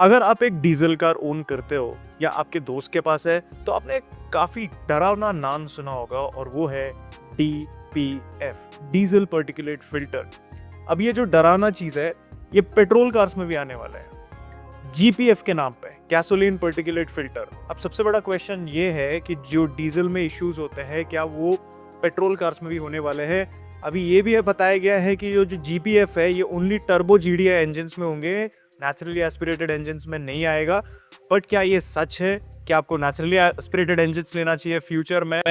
अगर आप एक डीजल कार ओन करते हो या आपके दोस्त के पास है तो आपने एक काफी डरावना नाम सुना होगा और वो है DPF, डीजल पार्टिकुलेट फिल्टर। अब ये जो डरावना चीज है ये पेट्रोल कार्स में भी आने वाला है GPF के नाम पे, गैसोलीन पार्टिकुलेट फिल्टर। अब सबसे बड़ा क्वेश्चन ये है कि जो डीजल में इश्यूज होते हैं क्या वो पेट्रोल कार्स में भी होने वाले हैं। अभी ये भी बताया गया है कि जो GPF है ये ओनली टर्बो GDI इंजन्स में होंगे, नेचुरली एस्पिरेटेड इंजन्स में नहीं आएगा। बट क्या ये सच है? क्या आपको नेचुरली एस्पिरेटेड इंजन्स लेना चाहिए फ्यूचर में?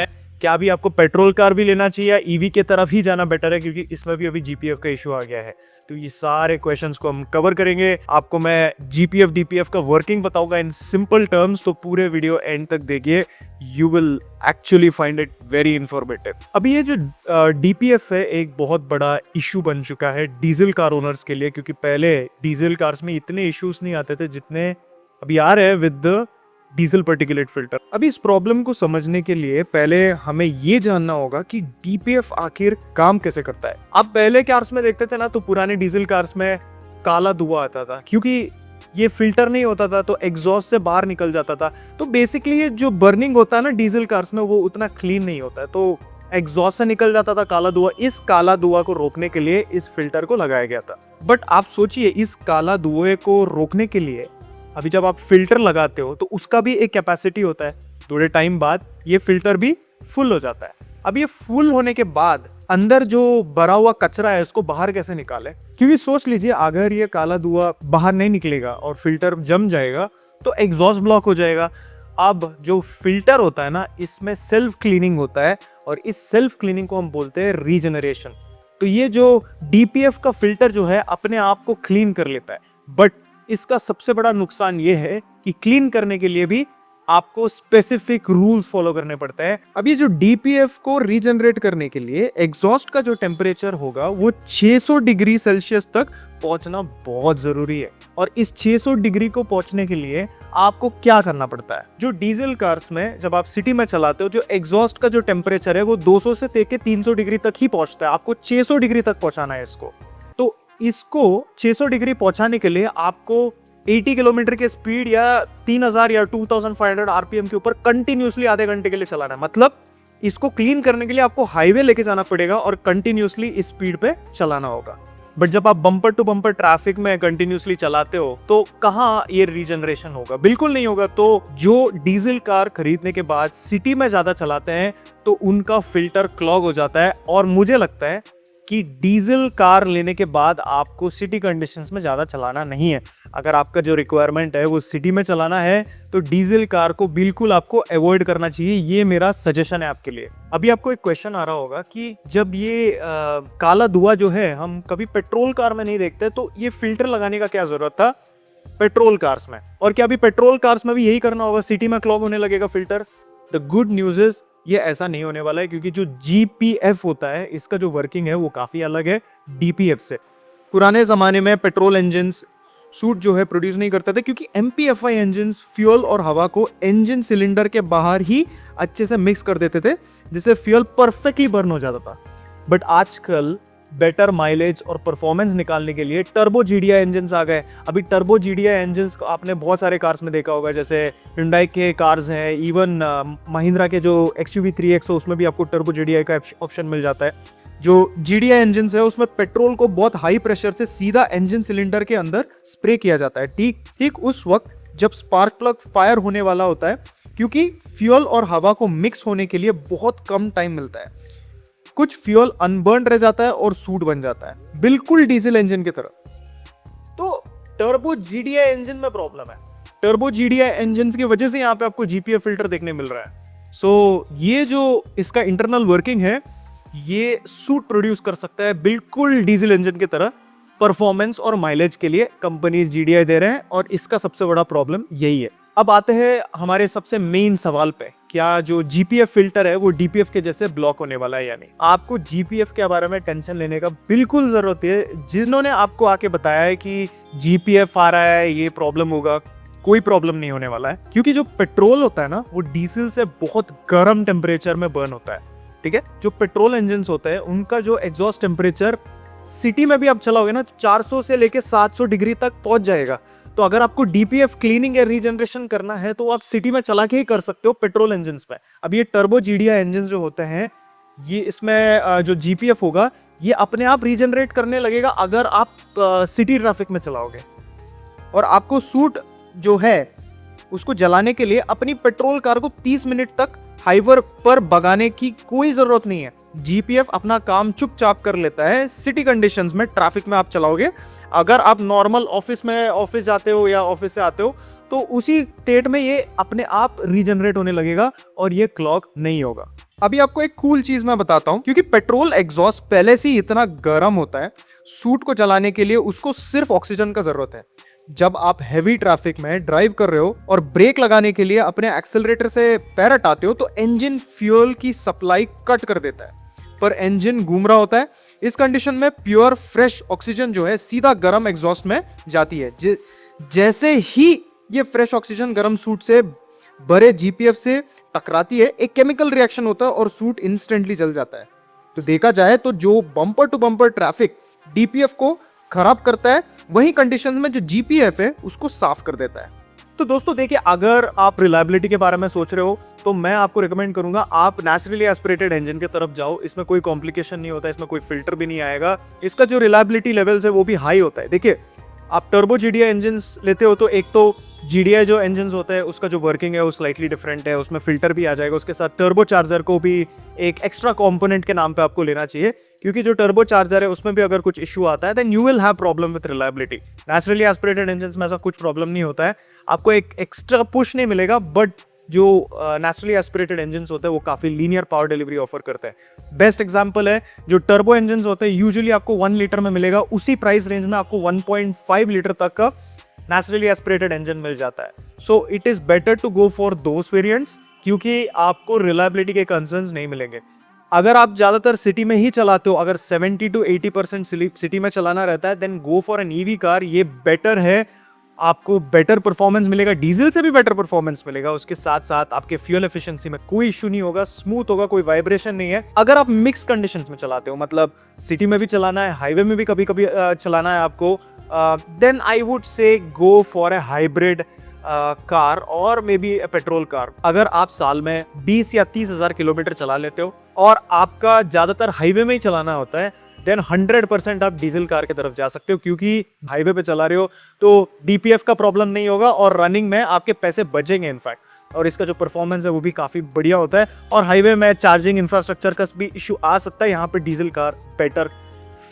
क्या अभी आपको पेट्रोल कार भी लेना चाहिए या ईवी के तरफ ही जाना बेटर है, क्योंकि इसमें भी अभी GPF का इशू आ गया है। तो ये सारे क्वेश्चंस को हम कवर करेंगे। आपको मैं GPF DPF का वर्किंग बताऊंगा इन सिंपल टर्म्स, तो पूरे वीडियो एंड तक देखिए, you will actually find it very informative. अभी ये जो DPF है एक बहुत बड़ा इशू बन चुका है डीजल कार ओनर्स के लिए, क्योंकि पहले डीजल कार्स में इतने इश्यूज नहीं आते थे जितने अभी आ रहे हैं with the diesel particulate filter. अभी इस प्रॉब्लम को समझने के लिए पहले हमें ये जानना होगा कि DPF आखिर काम कैसे करता है। आप पहले कार्स में देखते थे ना, तो पुराने डीजल कार्स में काला धुआं आता था क्योंकि ये फिल्टर नहीं होता था, तो एग्जॉस्ट से बाहर निकल जाता था। तो बेसिकली ये जो बर्निंग होता है ना डीजल कार्स में, वो उतना क्लीन नहीं होता है, तो एग्जॉस्ट से निकल जाता था काला धुआं। इस काला धुआं को रोकने के लिए इस फिल्टर को लगाया गया था। बट आप सोचिए, इस काला धुएं को रोकने के लिए अभी जब आप फिल्टर लगाते हो तो उसका भी एक कैपेसिटी होता है। थोड़े टाइम बाद ये फिल्टर भी फुल हो जाता है। अब ये फुल होने के बाद अंदर जो भरा हुआ कचरा है उसको बाहर कैसे निकाले? क्योंकि सोच लीजिए, अगर ये काला धुआं बाहर नहीं निकलेगा और फिल्टर जम जाएगा तो एग्जॉस्ट ब्लॉक हो जाएगा। अब जो फिल्टर होता है ना, इसमें सेल्फ क्लीनिंग होता है और इस सेल्फ क्लीनिंग को हम बोलते हैं रीजनरेशन। तो ये जो DPF का फिल्टर जो है अपने आप को क्लीन कर लेता है, बट इसका सबसे बड़ा नुकसान ये है कि क्लीन करने के लिए भी आपको स्पेसिफिक रूल्स फॉलो करने पड़ते हैं। अब ये जो DPF को रीजनरेट करने के लिए एग्जॉस्ट का जो टेम्परेचर होगा वो 600 डिग्री सेल्सियस तक पहुंचना बहुत जरूरी है। और इस 600 डिग्री को पहुंचने के लिए आपको क्या करना पड़ता है? जो डीजल कार्स में जब आप सिटी में चलाते हो, जो एग्जॉस्ट का जो टेम्परेचर है वो 200 से लेके 300 डिग्री तक ही पहुंचता है। आपको 600 डिग्री तक पहुंचाना है इसको। तो इसको 600 डिग्री पहुंचाने के लिए आपको 80 किलोमीटर की स्पीड या 3000 या 2500 RPM के ऊपर कंटिन्यूसली आधे घंटे के लिए चलाना है। मतलब इसको क्लीन करने के लिए आपको हाईवे लेके जाना पड़ेगा और कंटिन्यूसली इस स्पीड पे चलाना होगा। बट जब आप बम्पर टू बम्पर ट्रैफिक में कंटिन्यूसली चलाते हो तो कहाँ ये रीजनरेशन होगा? बिल्कुल नहीं होगा। तो जो डीजल कार खरीदने के बाद सिटी में ज्यादा चलाते हैं तो उनका फिल्टर क्लॉग हो जाता है। और मुझे लगता है कि डीजल कार लेने के बाद आपको सिटी कंडीशंस में ज़्यादा चलाना नहीं है। अगर आपका जो रिक्वायरमेंट है वो सिटी में चलाना है तो डीजल कार को बिल्कुल आपको अवॉइड करना चाहिए। ये मेरा सजेशन है आपके लिए। अभी आपको एक क्वेश्चन आ रहा होगा कि जब ये काला धुआं जो है हम कभी पेट्रोल कार में नहीं देखते, तो ये फिल्टर लगाने का क्या जरूरत था पेट्रोल कार्स में? और क्या अभी पेट्रोल कार्स में भी यही करना होगा, सिटी में क्लॉग होने लगेगा filter? The good news is ये ऐसा नहीं होने वाला है, क्योंकि जो GPF होता है इसका जो वर्किंग है वो काफी अलग है DPF से। पुराने जमाने में पेट्रोल इंजन्स सूट जो है प्रोड्यूस नहीं करते थे, क्योंकि MPFI इंजन्स फ्यूल और हवा को इंजन सिलेंडर के बाहर ही अच्छे से मिक्स कर देते थे, जिससे फ्यूल परफेक्टली बर्न हो जाता था। बट आजकल बेटर माइलेज और परफॉर्मेंस निकालने के लिए टर्बो GDI इंजन्स आ गए। अभी टर्बो GDI इंजन्स को आपने बहुत सारे कार्स में देखा होगा, जैसे Hyundai के कार्स हैं, इवन महिंद्रा के जो XUV 3X हो उसमें भी आपको टर्बो GDI का ऑप्शन मिल जाता है। जो GDI इंजन्स है उसमें पेट्रोल को बहुत हाई प्रेशर से सीधा इंजन सिलेंडर के अंदर स्प्रे किया जाता है, ठीक उस वक्त जब स्पार्क प्लग फायर होने वाला होता है, क्योंकि फ्यूल और हवा को मिक्स होने के लिए बहुत कम टाइम मिलता है। कुछ फ्यूल अनबर्न रह जाता है और सूट बन जाता है, बिल्कुल डीजल इंजन की तरह। तो टर्बो GDI इंजन में प्रॉब्लम है। टर्बो GDI इंजन की वजह से यहाँ पे आपको GPF फिल्टर देखने मिल रहा है। सो ये जो इसका इंटरनल वर्किंग है ये सूट प्रोड्यूस कर सकता है बिल्कुल डीजल इंजन की तरह। परफॉर्मेंस और माइलेज के लिए कंपनीज GDI दे रहे हैं और इसका सबसे बड़ा प्रॉब्लम यही है। अब आते हैं हमारे सबसे मेन सवाल पे, क्या जो GPF फिल्टर है वो DPF के जैसे ब्लॉक होने वाला है या नहीं? आपको GPF के बारे में टेंशन लेने का बिल्कुल जरूरत है। जिन्होंने आपको आके बताया है कि GPF आ रहा है ये प्रॉब्लम होगा, कोई प्रॉब्लम नहीं होने वाला है, क्योंकि जो पेट्रोल होता है ना वो डीजल से बहुत गर्म टेम्परेचर में बर्न होता है। ठीक है, जो पेट्रोल इंजन होते हैं उनका जो एग्जॉस्ट टेम्परेचर सिटी में भी आप चलाओगे ना 400 से लेके 700 डिग्री तक पहुंच जाएगा। तो अगर आपको डीपीएफ क्लीनिंग या रीजनरेशन करना है तो आप सिटी में चला के ही कर सकते हो पेट्रोल इंजन पे। अब ये टर्बो जीडीआई इंजन जो होते हैं, ये इसमें जो जीपीएफ होगा ये अपने आप रीजनरेट करने लगेगा अगर आप सिटी ट्रैफिक में चलाओगे। और आपको सूट जो है उसको जलाने के लिए अपनी पेट्रोल कार को 30 मिनट तक हाईवे पर भगाने की कोई जरूरत नहीं है। जीपीएफ अपना काम चुपचाप कर लेता है सिटी कंडीशंस में, ट्रैफिक में आप चलाओगे। अगर आप नॉर्मल ऑफिस जाते हो या ऑफिस से आते हो तो उसी स्टेट में ये अपने आप रीजनरेट होने लगेगा और ये क्लॉग नहीं होगा। अभी आपको एक कूल चीज मैं बताता हूं, क्योंकि पेट्रोल एग्जॉस्ट पहले से ही इतना गर्म होता है, सूट को जलाने के लिए उसको सिर्फ ऑक्सीजन का जरूरत है। जब आप हैवी ट्रैफिक में ड्राइव कर रहे हो और ब्रेक लगाने के लिए अपने एक्सेलरेटर से पैर हटाते हो तो इंजन फ्यूल की सप्लाई कट कर देता है, पर इंजन घूम रहा होता है। इस कंडीशन में प्योर फ्रेश ऑक्सीजन जो है सीधा गर्म एग्जॉस्ट में जाती है। जैसे ही ये फ्रेश ऑक्सीजन गर्म सूट से भरे जीपीएफ से टकराती है, एक केमिकल रिएक्शन होता है और सूट इंस्टेंटली जल जाता है। तो देखा जाए तो जो bumper to bumper traffic DPF को खराब करता है, वही कंडीशन में जो जीपीएफ है उसको साफ कर देता है। तो दोस्तों देखिए, अगर आप रिलायबिलिटी के बारे में सोच रहे हो तो मैं आपको रिकमेंड करूंगा आप नेचुरली एस्पिरेटेड इंजन की तरफ जाओ। इसमें कोई कॉम्प्लिकेशन नहीं होता, इसमें कोई फिल्टर भी नहीं आएगा, इसका जो रिलायबिलिटी लेवल्स है वो भी हाई होता है। देखिए, आप टर्बो जीडीआई इंजन लेते हो तो एक तो जीडीआई जो इंजन होता है उसका जो वर्किंग है वो स्लाइटली डिफरेंट है, उसमें फिल्टर भी आ जाएगा। उसके साथ टर्बो चार्जर को भी एक एक्स्ट्रा कंपोनेंट के नाम पे आपको लेना चाहिए, क्योंकि जो टर्बो चार्जर है उसमें भी अगर कुछ इशू आता है then you will have problem with reliability. Naturally aspirated engine में ऐसा कुछ प्रॉब्लम नहीं होता है, आपको एक एक्स्ट्रा पुश नहीं मिलेगा, बट जो नेचुरली एस्पिरेटेड इंजन होते हैं वो काफी लीनियर पावर डिलीवरी ऑफर करते हैं। बेस्ट एग्जांपल है जो टर्बो इंजन होते हैं, यूजुअली आपको 1 लीटर में मिलेगा, उसी प्राइस रेंज में आपको 1.5 लीटर तक का नेचुरली एस्पिरेटेड इंजन मिल जाता है। So it is better to go for those variants, क्योंकि आपको रिलायबिलिटी के कंसर्न्स नहीं मिलेंगे। अगर आप ज्यादातर सिटी में ही चलाते हो, अगर 70 to 80% सिटी में चलाना रहता है, then go for an EV car. ये बेटर है, आपको बेटर परफॉर्मेंस मिलेगा, डीजल से भी बेटर परफॉर्मेंस मिलेगा। उसके साथ साथ आपके फ्यूल एफिशिएंसी में कोई इशू नहीं होगा, स्मूथ होगा, कोई वाइब्रेशन नहीं है। अगर आप मिक्स कंडीशंस में चलाते हो, मतलब सिटी में भी चलाना है, हाईवे में भी कभी कभी चलाना है आपको, then I would say go for a hybrid car और मे बी पेट्रोल कार। अगर आप साल में 20 या 30 हजार किलोमीटर चला लेते हो और आपका ज्यादातर हाईवे में ही चलाना होता है, देन 100% आप डीजल कार की तरफ जा सकते हो, क्योंकि हाईवे पे चला रहे हो तो डीपीएफ का प्रॉब्लम नहीं होगा और रनिंग में आपके पैसे बचेंगे इनफैक्ट, और इसका जो परफॉर्मेंस है वो भी काफी बढ़िया होता है। और हाईवे में चार्जिंग इंफ्रास्ट्रक्चर का भी इशू आ सकता है, यहाँ पे डीजल कार बेटर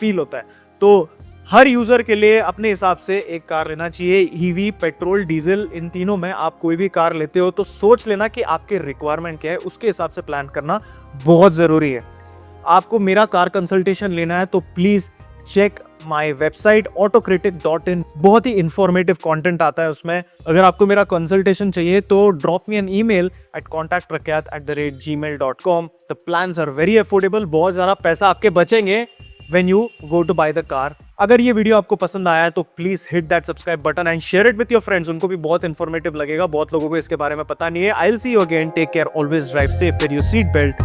फील होता है। तो हर यूजर के लिए अपने हिसाब से एक कार लेना चाहिए, ईवी, पेट्रोल, डीजल, इन तीनों में आप कोई भी कार लेते हो तो सोच लेना कि आपके रिक्वायरमेंट क्या है, उसके हिसाब से प्लान करना बहुत जरूरी है। आपको मेरा कार कंसल्टेशन लेना है तो please check my website autocritic.in, बहुत ही इंफॉर्मेटिव कंटेंट आता है उसमें। अगर आपको मेरा कंसल्टेशन चाहिए तो drop me an email at contact@gmail.com। The plans are very affordable, बहुत ज़्यादा पैसा आपके बचेंगे when you go to buy the car। अगर ये वीडियो आपको पसंद आया है तो please hit that subscribe button and share it with your friends, उनको भी बहुत इंफॉर्मेटिव लगेगा, बहुत लोगों को इसके बारे में पता नहीं है। I will see you again, take care, always drive safe, wear your seat belt.